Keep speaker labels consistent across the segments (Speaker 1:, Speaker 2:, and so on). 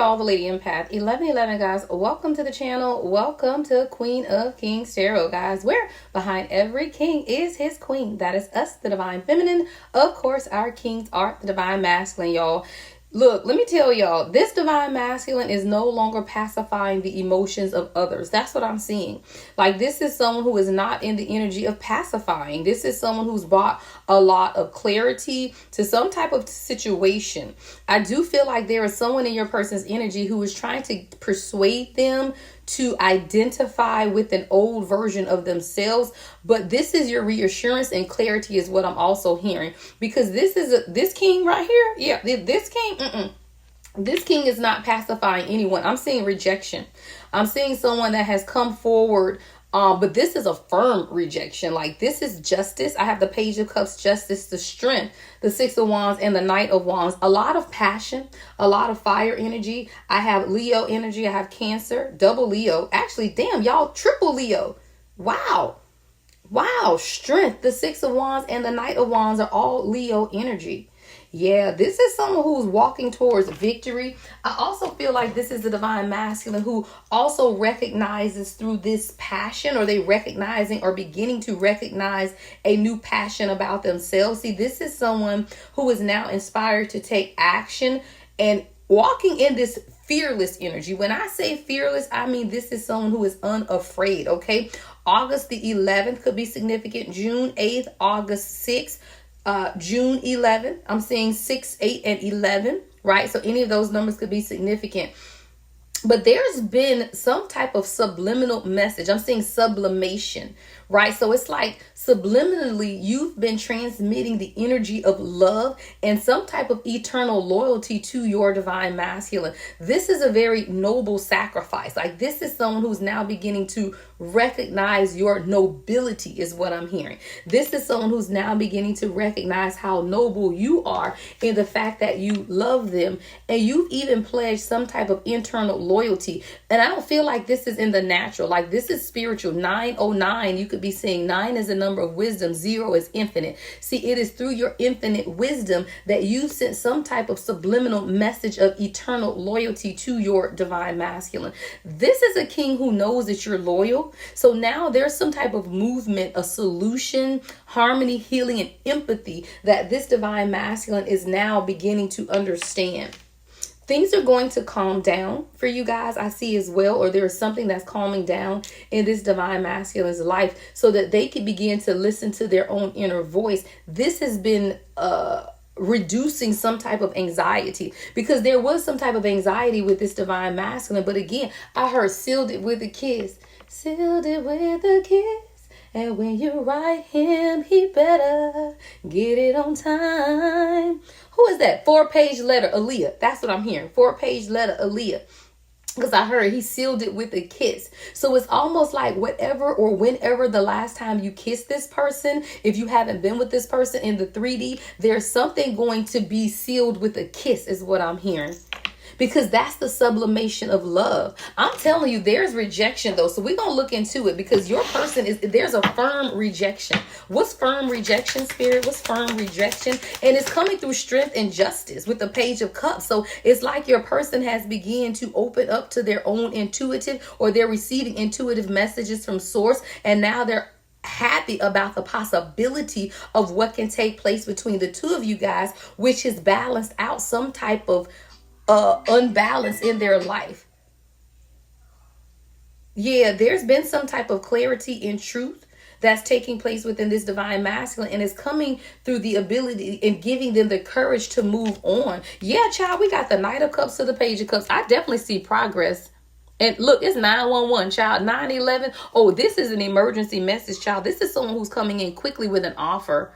Speaker 1: y'all, the Lady Empath 1111, guys. Welcome to the channel. Welcome to Queen of Kings Tarot, guys, where behind every king is his queen. That is us, the Divine Feminine. Of course, our kings are the Divine Masculine, y'all. Look, let me tell y'all, this Divine Masculine is no longer pacifying the emotions of others. That's what I'm seeing. Like, this is someone who is not in the energy of pacifying. This is someone who's brought a lot of clarity to some type of situation. I do feel like there is someone in your person's energy who is trying to persuade them to identify with an old version of themselves. But this is your reassurance and clarity is what I'm also hearing, because this king right here. Yeah, this king. This king is not pacifying anyone. I'm seeing rejection. I'm seeing someone that has come forward. But this is a firm rejection. Like, this is justice. I have the Page of Cups, justice, the strength, the Six of Wands, and the Knight of Wands. A lot of passion, a lot of fire energy. I have Leo energy. I have Cancer, double Leo. Actually, damn, y'all, triple Leo. Wow. Wow. Strength, the Six of Wands, and the Knight of Wands are all Leo energy. Yeah, this is someone who's walking towards victory. I also feel like this is the Divine Masculine who also recognizes through this passion, or they recognizing or beginning to recognize a new passion about themselves. See, this is someone who is now inspired to take action and walking in this fearless energy. When I say fearless, I mean this is someone who is unafraid, okay? August the 11th could be significant. June 8th, August 6th. June 11th, I'm seeing 6, 8, and 11, right? So any of those numbers could be significant. But there's been some type of subliminal message. I'm seeing sublimation, right? So it's like subliminally you've been transmitting the energy of love and some type of eternal loyalty to your Divine Masculine. This is a very noble sacrifice. Like, this is someone who's now beginning to recognize your nobility is what I'm hearing. This is someone who's now beginning to recognize how noble you are in the fact that you love them, and you've even pledged some type of internal loyalty. And I don't feel like this is in the natural. Like, this is spiritual. 909, you could be seeing 9 is a number of wisdom, 0 is infinite. See, it is through your infinite wisdom that you sent some type of subliminal message of eternal loyalty to your Divine Masculine. This is a king who knows that you're loyal. So now there's some type of movement, a solution, harmony, healing, and empathy that this Divine Masculine is now beginning to understand. Things are going to calm down for you guys, I see as well, or there is something that's calming down in this Divine Masculine's life so that they can begin to listen to their own inner voice. This has been reducing some type of anxiety, because there was some type of anxiety with this Divine Masculine. But again, I heard sealed it with a kiss. Sealed it with a kiss. And when you write him, he better get it on time. Who is that? 4-page letter, Aaliyah. That's what I'm hearing. 4-page letter, Aaliyah. Because I heard he sealed it with a kiss. So it's almost like whatever or whenever the last time you kissed this person, if you haven't been with this person in the 3D, there's something going to be sealed with a kiss is what I'm hearing. Because that's the sublimation of love. I'm telling you, there's rejection though. So we're going to look into it, because your person there's a firm rejection. What's firm rejection, Spirit? What's firm rejection? And it's coming through strength and justice with the Page of Cups. So it's like your person has begun to open up to their own intuitive, or they're receiving intuitive messages from source. And now they're happy about the possibility of what can take place between the two of you guys, which has balanced out some type of unbalance in their life. Yeah, there's been some type of clarity and truth that's taking place within this Divine Masculine, and it's coming through the ability and giving them the courage to move on. Yeah, child, we got the Knight of Cups to the Page of Cups. I definitely see progress. And look, it's 911, child. 911. Oh, this is an emergency message, child. This is someone who's coming in quickly with an offer.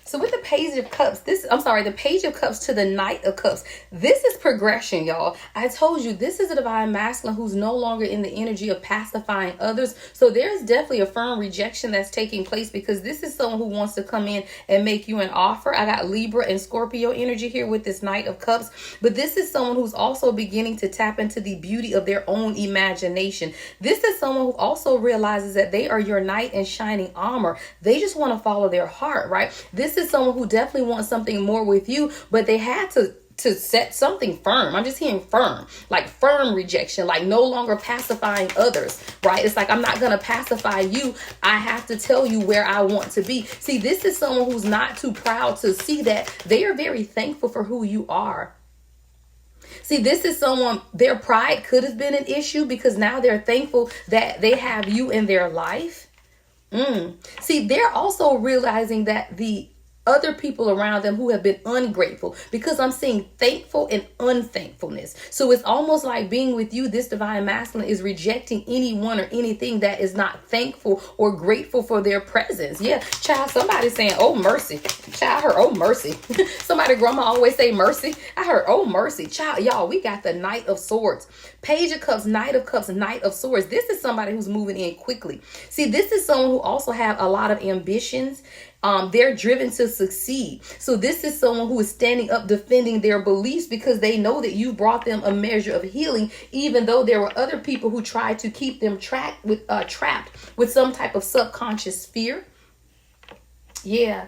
Speaker 1: So with the Page of Cups, the Page of Cups to the Knight of Cups, this is progression, y'all. I told you, this is a Divine Masculine who's no longer in the energy of pacifying others. So there's definitely a firm rejection that's taking place, because this is someone who wants to come in and make you an offer. I got Libra and Scorpio energy here with this Knight of Cups. But this is someone who's also beginning to tap into the beauty of their own imagination. This is someone who also realizes that they are your knight in shining armor. They just want to follow their heart, right? This is someone who definitely wants something more with you, but they had to to set something firm. I'm just hearing firm, like firm rejection, like no longer pacifying others, right? It's like, I'm not going to pacify you. I have to tell you where I want to be. See, this is someone who's not too proud to see that they are very thankful for who you are. See, this is someone, their pride could have been an issue because now they're thankful that they have you in their life. See, they're also realizing that the other people around them who have been ungrateful, because I'm seeing thankful and unthankfulness. So it's almost like being with you, this divine masculine is rejecting anyone or anything that is not thankful or grateful for their presence. Yeah, child, somebody's saying, oh, mercy. Child, I heard, oh, mercy. Somebody, grandma always say mercy. I heard, oh, mercy. Child, y'all, we got the Knight of Swords. Page of Cups, Knight of Cups, Knight of Swords. This is somebody who's moving in quickly. See, this is someone who also have a lot of ambitions. They're driven to succeed. So this is someone who is standing up, defending their beliefs because they know that you brought them a measure of healing, even though there were other people who tried to keep them trapped with some type of subconscious fear. Yeah.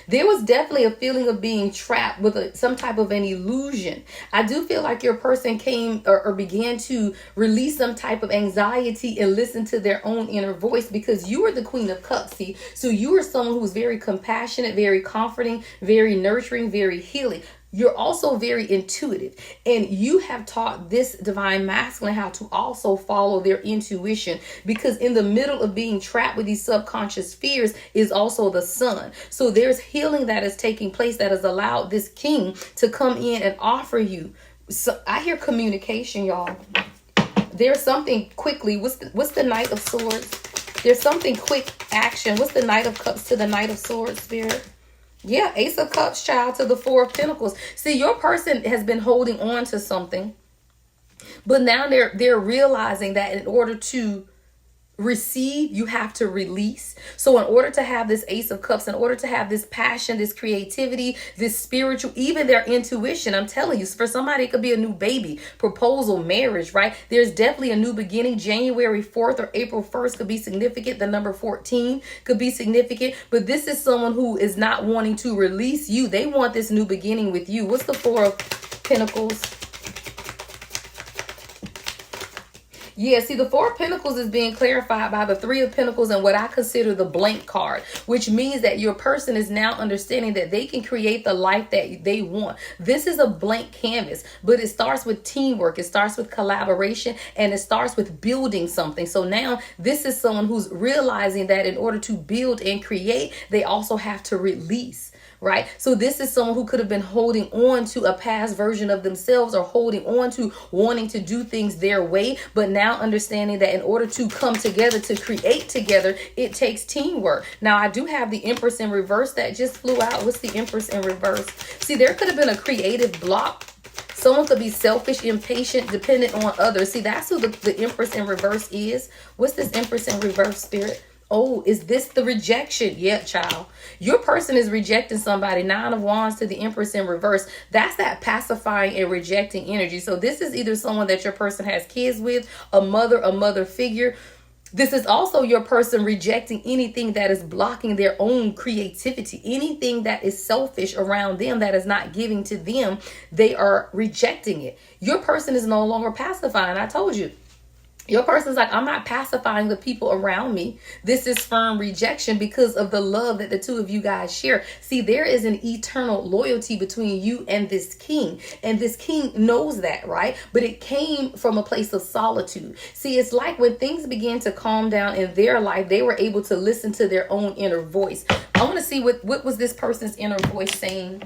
Speaker 1: There was definitely a feeling of being trapped with some type of an illusion. I do feel like your person came or began to release some type of anxiety and listen to their own inner voice because you are the Queen of Cups. See, so you are someone who is very compassionate, very comforting, very nurturing, very healing. You're also very intuitive, and you have taught this divine masculine how to also follow their intuition, because in the middle of being trapped with these subconscious fears is also the sun. So there's healing that is taking place that has allowed this king to come in and offer you. So I hear communication, y'all. There's something quickly. What's the Knight of Swords? There's something quick action. What's the Knight of Cups to the Knight of Swords, Spirit? Yeah, Ace of Cups, child, to the Four of Pentacles. See, your person has been holding on to something, but now they're realizing that in order to receive, you have to release. So in order to have this Ace of Cups, in order to have this passion, this creativity, this spiritual, even their intuition, I'm telling you, for somebody, it could be a new baby, proposal, marriage, right? There's definitely a new beginning. January 4th or April 1st could be significant. The number 14 could be significant, but this is someone who is not wanting to release you. They want this new beginning with you. What's the Four of Pentacles? Yeah, see, the Four of Pentacles is being clarified by the Three of Pentacles and what I consider the blank card, which means that your person is now understanding that they can create the life that they want. This is a blank canvas, but it starts with teamwork. It starts with collaboration, and it starts with building something. So now this is someone who's realizing that in order to build and create, they also have to release. Right? So this is someone who could have been holding on to a past version of themselves or holding on to wanting to do things their way, but now understanding that in order to come together, to create together, it takes teamwork. Now, I do have the Empress in reverse that just flew out. What's the Empress in reverse? See, there could have been a creative block. Someone could be selfish, impatient, dependent on others. See, that's who the Empress in reverse is. What's this Empress in reverse, Spirit? Oh, is this the rejection? Yeah, child. Your person is rejecting somebody. Nine of Wands to the Empress in reverse. That's that pacifying and rejecting energy. So this is either someone that your person has kids with, a mother figure. This is also your person rejecting anything that is blocking their own creativity. Anything that is selfish around them that is not giving to them, they are rejecting it. Your person is no longer pacifying. I told you. Your person's like, I'm not pacifying the people around me. This is firm rejection because of the love that the two of you guys share. See, there is an eternal loyalty between you and this king. And this king knows that, right? But it came from a place of solitude. See, it's like when things began to calm down in their life, they were able to listen to their own inner voice. I want to see what was this person's inner voice saying.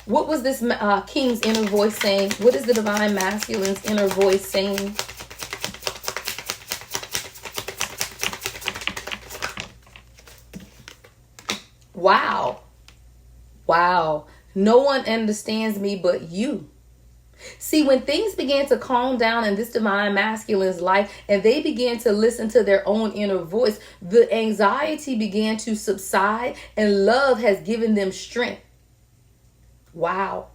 Speaker 1: What was this king's inner voice saying? What is the divine masculine's inner voice saying? Wow. Wow. No one understands me but you. See, when things began to calm down in this divine masculine's life and they began to listen to their own inner voice, the anxiety began to subside and love has given them strength. Wow.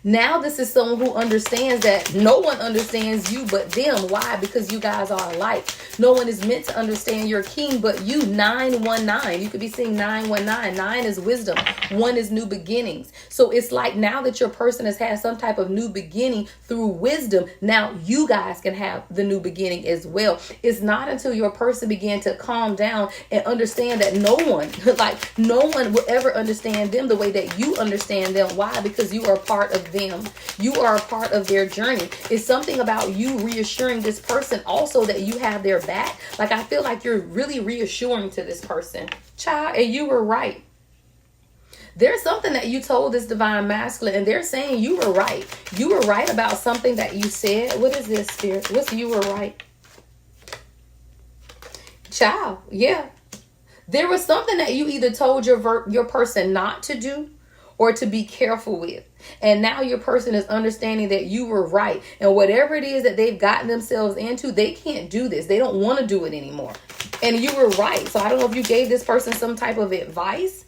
Speaker 1: Now this is someone who understands that no one understands you but them. Why? Because you guys are alike. No one is meant to understand your king but you. 919. You could be seeing 919. 9 is wisdom. 1 is new beginnings. So it's like now that your person has had some type of new beginning through wisdom, now you guys can have the new beginning as well. It's not until your person began to calm down and understand that no one, like no one will ever understand them the way that you understand them. Why? Because you are a part of them. You are a part of their journey. It's something about you reassuring this person also that you have their back. Like I feel like you're really reassuring to this person. Child, and you were right. There's something that you told this divine masculine and they're saying you were right. You were right about something that you said. What is this, spirit? What's you were right? Child, yeah. There was something that you either told your person not to do or to be careful with. And now your person is understanding that you were right. And whatever it is that they've gotten themselves into, they can't do this. They don't want to do it anymore. And you were right. So I don't know if you gave this person some type of advice.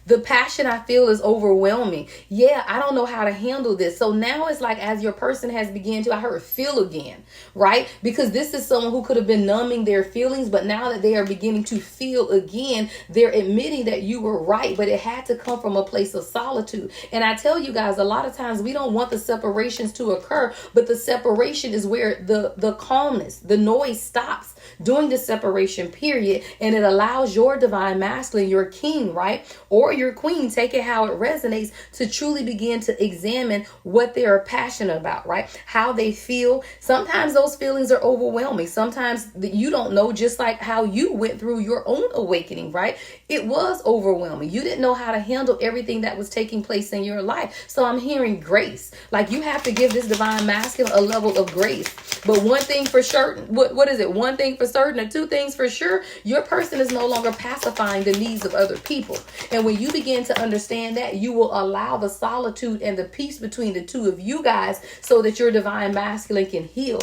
Speaker 1: The passion I feel is overwhelming. Yeah, I don't know how to handle this. So now it's like as your person has begun to, I heard feel again, right? Because this is someone who could have been numbing their feelings, but now that they are beginning to feel again, they're admitting that you were right, but it had to come from a place of solitude. And I tell you guys, a lot of times we don't want the separations to occur, but the separation is where the calmness, the noise stops during the separation period, and it allows your divine masculine, your king, right? Or your queen, take it how it resonates, to truly begin to examine what they are passionate about, right? How they feel. Sometimes those feelings are overwhelming. Sometimes you don't know, just like how you went through your own awakening, right? It was overwhelming. You didn't know how to handle everything that was taking place in your life. So I'm hearing grace. Like you have to give this divine masculine a level of grace. But one thing for certain, what is it? One thing for certain and two things for sure, your person is no longer pacifying the needs of other people. And when you begin to understand that, you will allow the solitude and the peace between the two of you guys so that your divine masculine can heal.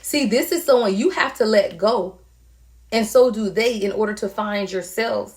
Speaker 1: See, this is someone you have to let go. And so do they in order to find yourselves.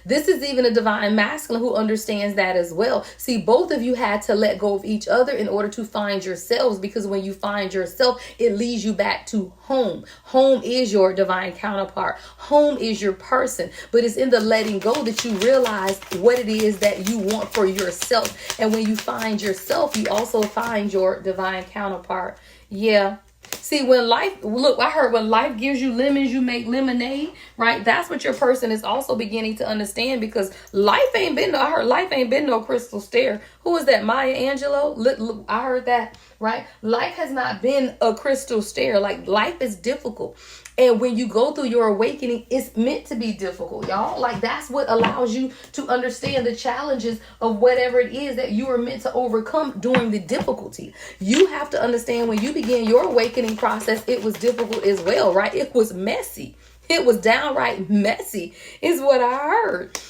Speaker 1: This is even a divine masculine who understands that as well. See, both of you had to let go of each other in order to find yourselves, because when you find yourself, it leads you back to home. Home is your divine counterpart. Home is your person. But it's in the letting go that you realize what it is that you want for yourself. And when you find yourself, you also find your divine counterpart. Yeah. See, when life, look, I heard when life gives you lemons, you make lemonade, right? That's what your person is also beginning to understand, because life ain't been, I heard life ain't been no crystal stair. Who is that? Maya Angelou? Look, I heard that, right? Life has not been a crystal stair. Like life is difficult. And when you go through your awakening, it's meant to be difficult, y'all. Like that's what allows you to understand the challenges of whatever it is that you are meant to overcome during the difficulty. You have to understand when you begin your awakening process, it was difficult as well, right? It was messy. It was downright messy is what I heard.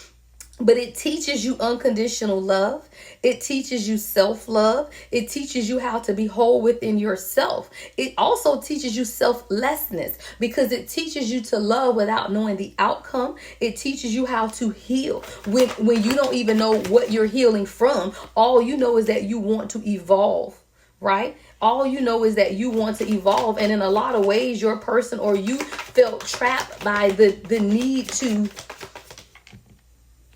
Speaker 1: But it teaches you unconditional love. It teaches you self-love. It teaches you how to be whole within yourself. It also teaches you selflessness, because it teaches you to love without knowing the outcome. It teaches you how to heal when you don't even know what you're healing from. All you know is that you want to evolve, right? All you know is that you want to evolve. And in a lot of ways, your person or you felt trapped by the need to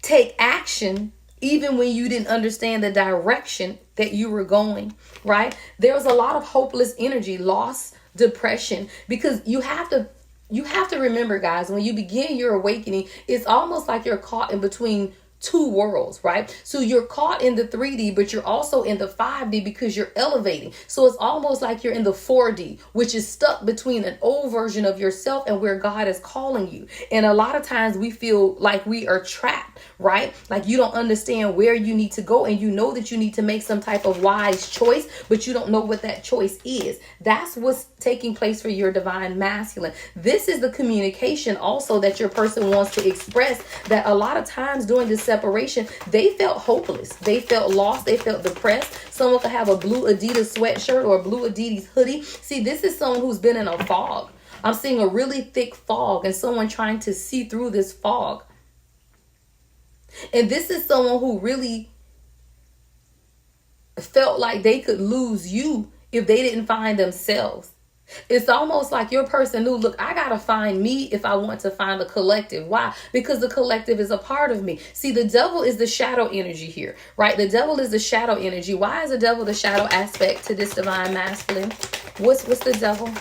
Speaker 1: take action, even when you didn't understand the direction that you were going, right? There was a lot of hopeless energy, loss, depression, because you have to remember, guys, when you begin your awakening, it's almost like you're caught in between two worlds, right? So you're caught in the 3D, but you're also in the 5D because you're elevating. So it's almost like you're in the 4D, which is stuck between an old version of yourself and where God is calling you. And a lot of times we feel like we are trapped, right? Like you don't understand where you need to go, and you know that you need to make some type of wise choice, but you don't know what that choice is. That's what's taking place for your divine masculine. This is the communication also that your person wants to express, that a lot of times during this separation, they felt hopeless. They felt lost. They felt depressed. Someone could have a blue Adidas sweatshirt or a blue Adidas hoodie. See, this is someone who's been in a fog. I'm seeing a really thick fog and someone trying to see through this fog. And this is someone who really felt like they could lose you if they didn't find themselves. It's almost like your person knew, look, I got to find me if I want to find the collective. Why? Because the collective is a part of me. See, the devil is the shadow energy here, right? The devil is the shadow energy. Why is the devil the shadow aspect to this divine masculine? What's the devil?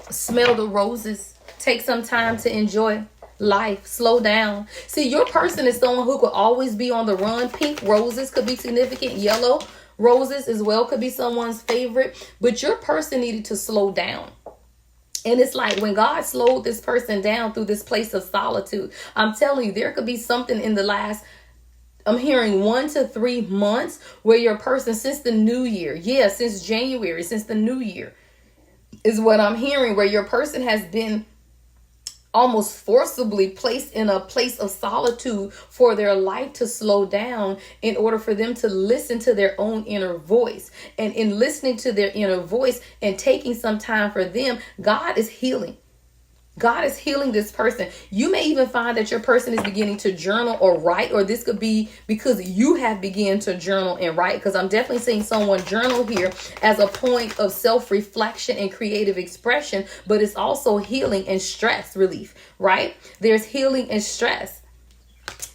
Speaker 1: Smell the roses. Take some time to enjoy life. Slow down. See, your person is someone who could always be on the run. Pink roses could be significant. Yellow roses as well could be someone's favorite. But your person needed to slow down. And it's like when God slowed this person down through this place of solitude, I'm telling you, there could be something in the last, I'm hearing 1 to 3 months where your person since the new year, since January, since the new year is what I'm hearing, where your person has been almost forcibly placed in a place of solitude for their life to slow down in order for them to listen to their own inner voice. And in listening to their inner voice and taking some time for them, God is healing. God is healing this person. You may even find that your person is beginning to journal or write, or this could be because you have begun to journal and write, because I'm definitely seeing someone journal here as a point of self-reflection and creative expression, but it's also healing and stress relief, right? There's healing and stress.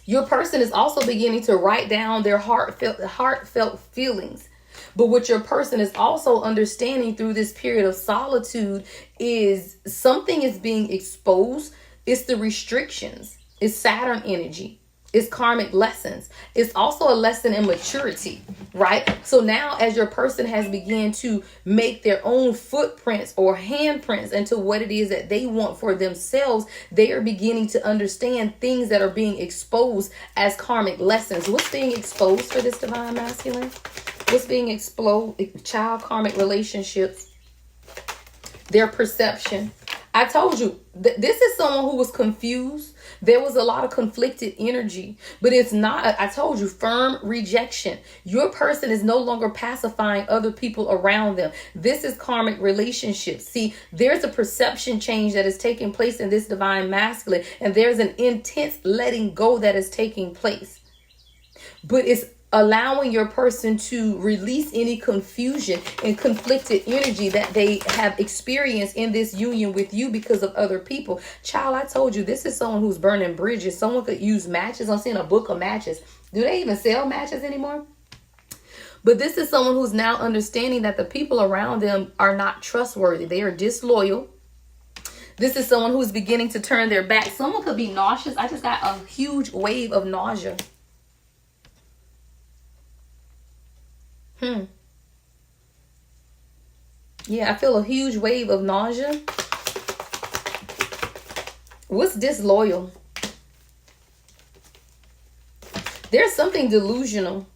Speaker 1: Your person is also beginning to write down their heartfelt feelings. But what your person is also understanding through this period of solitude is something is being exposed. It's the restrictions. It's Saturn energy. It's karmic lessons. It's also a lesson in maturity, right? So now as your person has begun to make their own footprints or handprints into what it is that they want for themselves, they are beginning to understand things that are being exposed as karmic lessons. What's being exposed for this divine masculine? What's being exploded? Child karmic relationships, their perception. I told you, this is someone who was confused. There was a lot of conflicted energy, but it's not, I told you, firm rejection. Your person is no longer pacifying other people around them. This is karmic relationships. See, there's a perception change that is taking place in this divine masculine, and there's an intense letting go that is taking place. But it's allowing your person to release any confusion and conflicted energy that they have experienced in this union with you because of other people. Child, I told you, this is someone who's burning bridges. Someone could use matches. I'm seeing a book of matches. Do they even sell matches anymore? But this is someone who's now understanding that the people around them are not trustworthy. They are disloyal. This is someone who's beginning to turn their back. Someone could be nauseous. I just got a huge wave of nausea. Yeah, I feel a huge wave of nausea. What's disloyal? There's something delusional.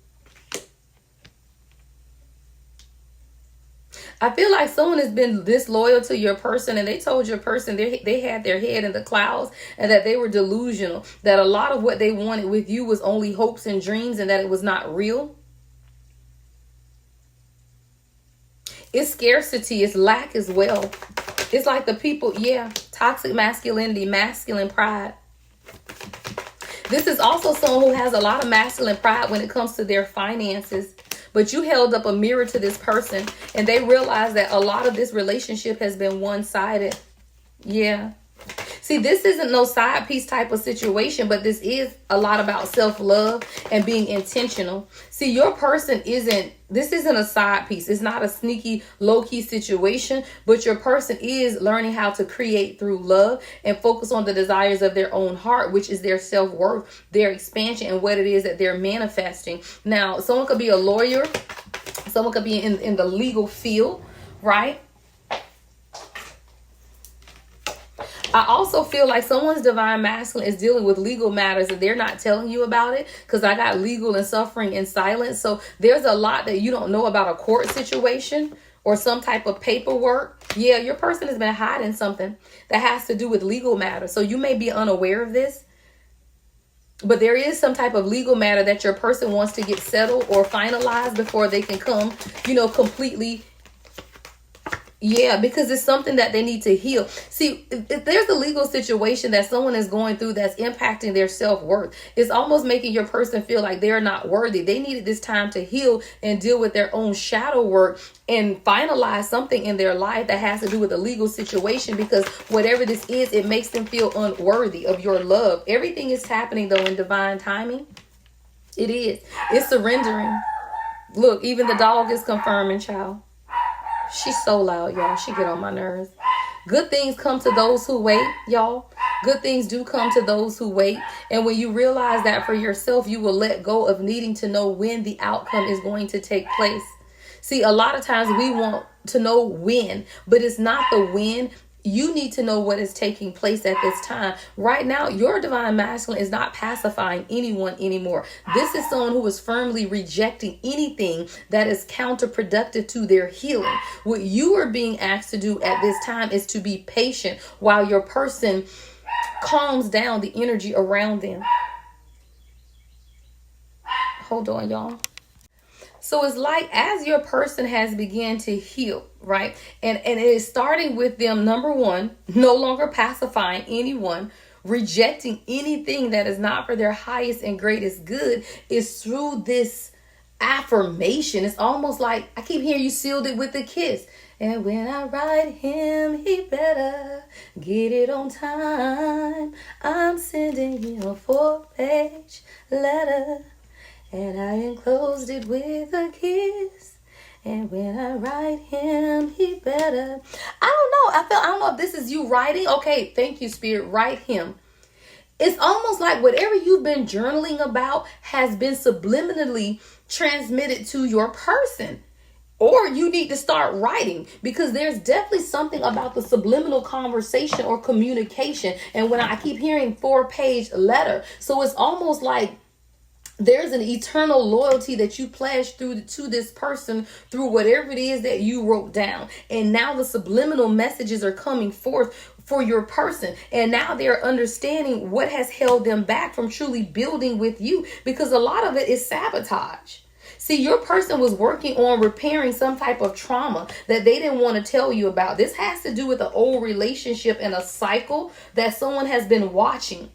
Speaker 1: I feel like someone has been disloyal to your person, and they told your person they had their head in the clouds and that they were delusional, that a lot of what they wanted with you was only hopes and dreams and that it was not real. It's scarcity. It's lack as well. It's like the people, toxic masculinity, masculine pride. This is also someone who has a lot of masculine pride when it comes to their finances. But you held up a mirror to this person and they realized that a lot of this relationship has been one-sided. Yeah. See, this isn't no side piece type of situation, but this is a lot about self-love and being intentional. See, your person this isn't a side piece. It's not a sneaky, low-key situation, but your person is learning how to create through love and focus on the desires of their own heart, which is their self-worth, their expansion, and what it is that they're manifesting. Now, someone could be a lawyer. Someone could be in the legal field, right? I also feel like someone's divine masculine is dealing with legal matters and they're not telling you about it, because I got legal and suffering in silence. So there's a lot that you don't know about a court situation or some type of paperwork. Yeah, your person has been hiding something that has to do with legal matters. So you may be unaware of this, but there is some type of legal matter that your person wants to get settled or finalized before they can come, completely Yeah, because it's something that they need to heal. See, if there's a legal situation that someone is going through that's impacting their self-worth, it's almost making your person feel like they're not worthy. They needed this time to heal and deal with their own shadow work and finalize something in their life that has to do with a legal situation, because whatever this is, it makes them feel unworthy of your love. Everything is happening, though, in divine timing. It is. It's surrendering. Look, even the dog is confirming, child. She's so loud, y'all. She get on my nerves. Good things come to those who wait, y'all. Good things do come to those who wait. And when you realize that for yourself, you will let go of needing to know when the outcome is going to take place. See, a lot of times we want to know when, but it's not the when. You need to know what is taking place at this time. Right now, your divine masculine is not pacifying anyone anymore. This is someone who is firmly rejecting anything that is counterproductive to their healing. What you are being asked to do at this time is to be patient while your person calms down the energy around them. Hold on, y'all. So it's like as your person has begun to heal, right? And it is starting with them, number one, no longer pacifying anyone, rejecting anything that is not for their highest and greatest good, is through this affirmation. It's almost like, I keep hearing you sealed it with a kiss. And when I write him, he better get it on time. I'm sending him a 4-page letter. And I enclosed it with a kiss. And when I write him, he better. I don't know if this is you writing. Okay, thank you, Spirit. Write him. It's almost like whatever you've been journaling about has been subliminally transmitted to your person. Or you need to start writing, because there's definitely something about the subliminal conversation or communication. And when I keep hearing 4-page letter, so it's almost like there's an eternal loyalty that you pledged to this person through whatever it is that you wrote down. And now the subliminal messages are coming forth for your person. And now they're understanding what has held them back from truly building with you, because a lot of it is sabotage. See, your person was working on repairing some type of trauma that they didn't want to tell you about. This has to do with an old relationship and a cycle that someone has been watching.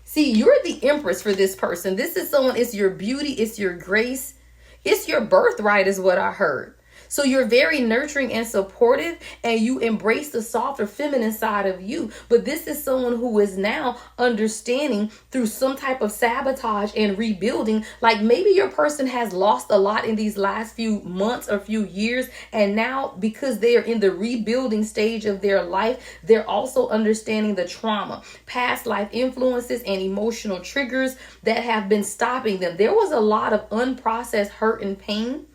Speaker 1: See, you're the empress for this person. This is someone, it's your beauty, it's your grace, it's your birthright is what I heard. So you're very nurturing and supportive, and you embrace the softer feminine side of you. But this is someone who is now understanding through some type of sabotage and rebuilding. Like maybe your person has lost a lot in these last few months or few years. And now because they are in the rebuilding stage of their life, they're also understanding the trauma, past life influences and emotional triggers that have been stopping them. There was a lot of unprocessed hurt and pain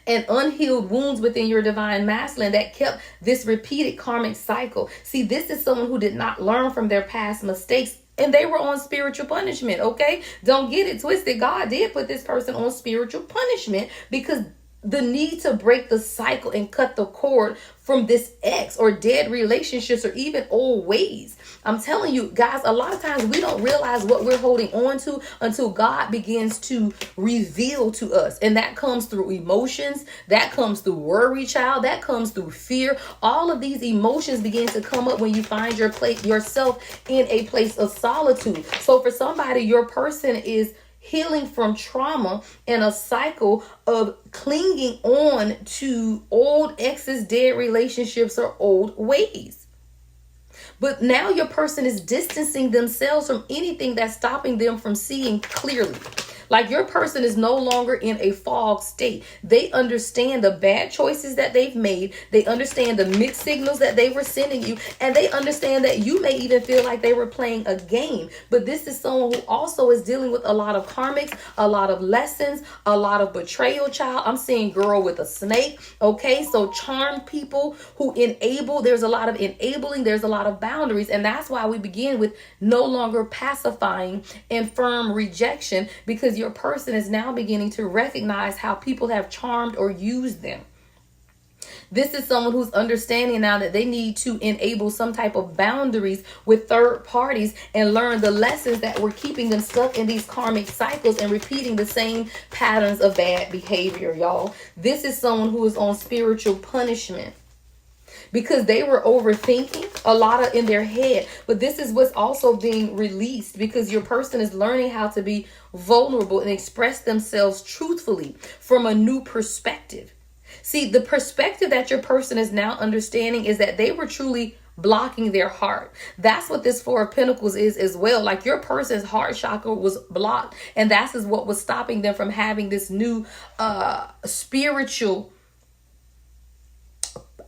Speaker 1: and unhealed wounds within your divine masculine that kept this repeated karmic cycle. See, this is someone who did not learn from their past mistakes, and they were on spiritual punishment, okay? Don't get it twisted. God did put this person on spiritual punishment because the need to break the cycle and cut the cord from this ex or dead relationships or even old ways. I'm telling you guys, a lot of times we don't realize what we're holding on to until God begins to reveal to us. And that comes through emotions. That comes through worry, child. That comes through fear. All of these emotions begin to come up when you find yourself in a place of solitude. So for somebody, your person is healing from trauma and a cycle of clinging on to old exes, dead relationships, or old ways. But now your person is distancing themselves from anything that's stopping them from seeing clearly. Like your person is no longer in a fog state. They understand the bad choices that they've made. They understand the mixed signals that they were sending you. And they understand that you may even feel like they were playing a game. But this is someone who also is dealing with a lot of karmics, a lot of lessons, a lot of betrayal, child. I'm seeing girl with a snake. Okay, so charmed people who enable. There's a lot of enabling. There's a lot of boundaries. And that's why we begin with no longer pacifying and firm rejection, because your person is now beginning to recognize how people have charmed or used them. This is someone who's understanding now that they need to enable some type of boundaries with third parties and learn the lessons that were keeping them stuck in these karmic cycles and repeating the same patterns of bad behavior, y'all. This is someone who is on spiritual punishment. because they were overthinking a lot of in their head. But this is what's also being released, because your person is learning how to be vulnerable and express themselves truthfully from a new perspective. See, the perspective that your person is now understanding is that they were truly blocking their heart. That's what this Four of Pentacles is as well. Like, your person's heart chakra was blocked, and that's is what was stopping them from having this new spiritual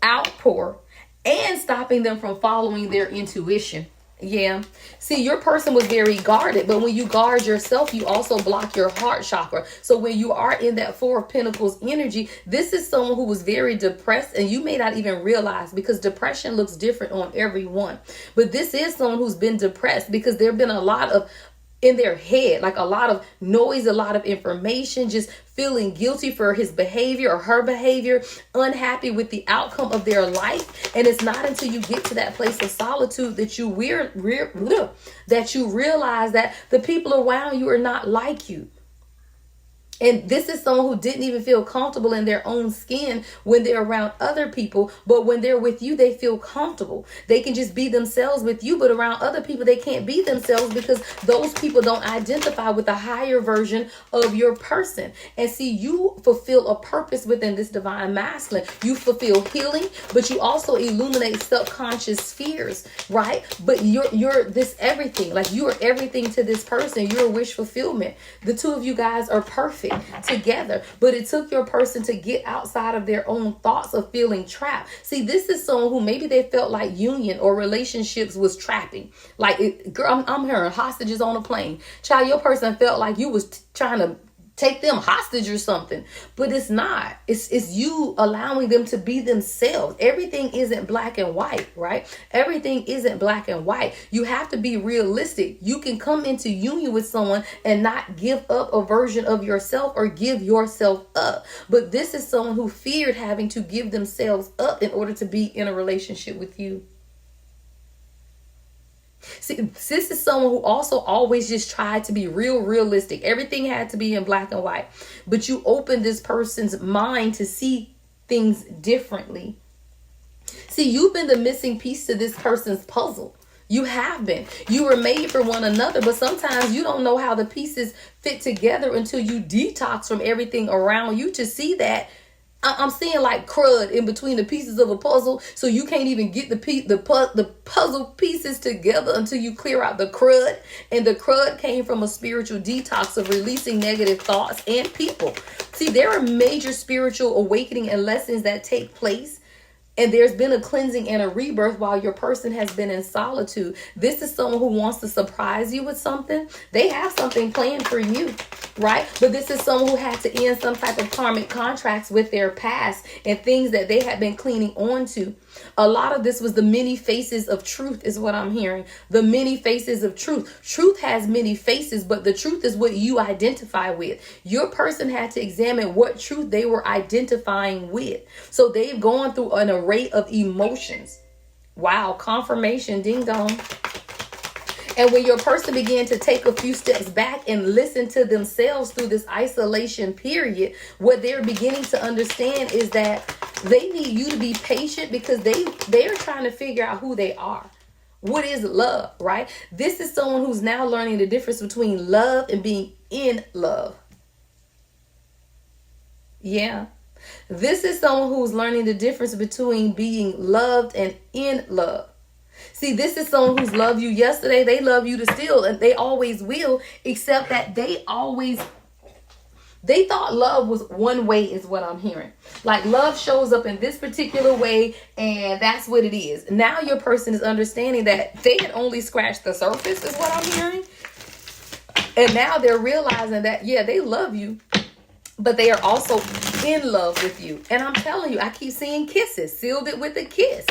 Speaker 1: outpour, and stopping them from following their intuition. Yeah. See, your person was very guarded, but when you guard yourself, you also block your heart chakra. So when you are in that Four of Pentacles energy, this is someone who was very depressed, and you may not even realize, because depression looks different on everyone. But this is someone who's been depressed because there have been a lot of in their head, like a lot of noise, a lot of information, just feeling guilty for his behavior or her behavior, unhappy with the outcome of their life. And it's not until you get to that place of solitude that you realize that the people around you are not like you. And this is someone who didn't even feel comfortable in their own skin when they're around other people. But when they're with you, they feel comfortable. They can just be themselves with you. But around other people, they can't be themselves because those people don't identify with the higher version of your person. And see, you fulfill a purpose within this divine masculine. You fulfill healing, but you also illuminate subconscious fears, right? But you're this everything. Like, you are everything to this person. You're a wish fulfillment. The two of you guys are perfect together, but it took your person to get outside of their own thoughts of feeling trapped. See, this is someone who maybe they felt like union or relationships was trapping. Like, girl, I'm hearing hostages on a plane. Child, your person felt like you was trying to take them hostage or something, but it's not. It's you allowing them to be themselves. Everything isn't black and white, right? Everything isn't black and white. You have to be realistic. You can come into union with someone and not give up a version of yourself or give yourself up. But this is someone who feared having to give themselves up in order to be in a relationship with you. See, this is someone who also always just tried to be realistic. Everything had to be in black and white. But you opened this person's mind to see things differently. See, you've been the missing piece to this person's puzzle. You have been. You were made for one another, but sometimes you don't know how the pieces fit together until you detox from everything around you to see that. I'm seeing like crud in between the pieces of a puzzle, so you can't even get the puzzle pieces together until you clear out the crud. And the crud came from a spiritual detox of releasing negative thoughts and people. See, there are major spiritual awakening and lessons that take place. And there's been a cleansing and a rebirth while your person has been in solitude. This is someone who wants to surprise you with something. They have something planned for you, right? But this is someone who had to end some type of karmic contracts with their past and things that they had been clinging on to. A lot of this was the many faces of truth is what I'm hearing. The many faces of truth. Truth has many faces, but the truth is what you identify with. Your person had to examine what truth they were identifying with. So they've gone through an array of emotions. Wow, confirmation, ding dong. And when your person began to take a few steps back and listen to themselves through this isolation period, what they're beginning to understand is that they need you to be patient because they're trying to figure out who they are. What is love, right? This is someone who's now learning the difference between love and being in love. Yeah. This is someone who's learning the difference between being loved and in love. See, this is someone who's loved you yesterday. They love you to still, and they always will, except that they thought love was one way is what I'm hearing. Like, love shows up in this particular way, and that's what it is. Now your person is understanding that they had only scratched the surface is what I'm hearing. And now they're realizing that, yeah, they love you, but they are also in love with you. And I'm telling you, I keep seeing kisses, sealed it with a kiss.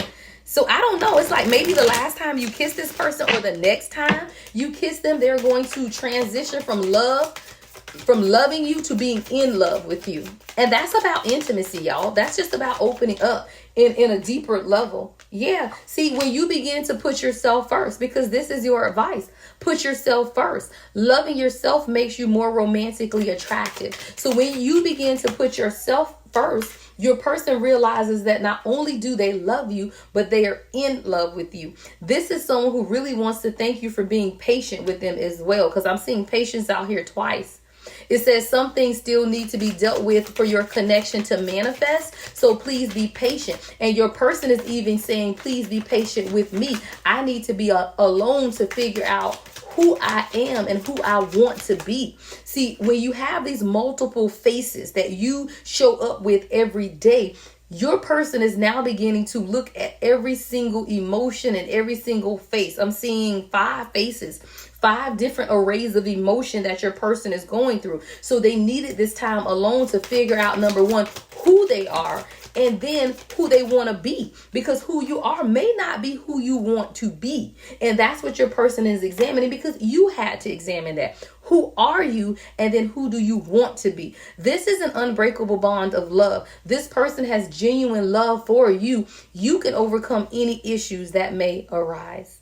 Speaker 1: So I don't know. It's like maybe the last time you kiss this person or the next time you kiss them, they're going to transition from loving you to being in love with you. And that's about intimacy, y'all. That's just about opening up in a deeper level. Yeah. See, when you begin to put yourself first, because this is your advice, put yourself first. Loving yourself makes you more romantically attractive. So when you begin to put yourself first, Your person realizes that not only do they love you, but they are in love with you. This is someone who really wants to thank you for being patient with them as well, because I'm seeing patience out here twice. It says some things still need to be dealt with for your connection to manifest. So please be patient. And your person is even saying, please be patient with me. I need to be alone to figure out who I am and who I want to be. See, when you have these multiple faces that you show up with every day, your person is now beginning to look at every single emotion and every single face. I'm seeing 5 faces, 5 different arrays of emotion that your person is going through. So they needed this time alone to figure out, number one, who they are, and then who they want to be, because who you are may not be who you want to be. And that's what your person is examining, because you had to examine that. Who are you? And then who do you want to be? This is an unbreakable bond of love. This person has genuine love for you. You can overcome any issues that may arise.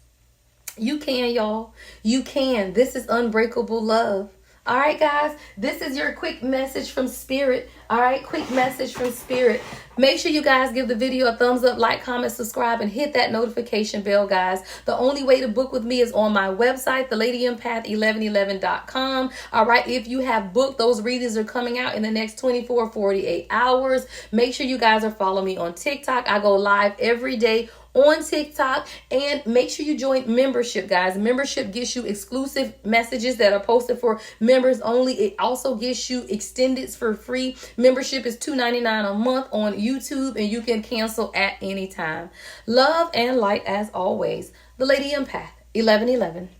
Speaker 1: You can, y'all. You can. This is unbreakable love. All right, guys, this is your quick message from Spirit. All right, quick message from Spirit. Make sure you guys give the video a thumbs up, like, comment, subscribe, and hit that notification bell, guys. The only way to book with me is on my website, thelady1111.com. All right, if you have booked, those readings are coming out in the next 24, 48 hours. Make sure you guys are following me on TikTok. I go live every day on TikTok, and make sure you join membership, guys. Membership gets you exclusive messages that are posted for members only. It also gets you extendeds for free. Membership is $2.99 a month on YouTube, and you can cancel at any time. Love and light as always. The Lady Empath 1111.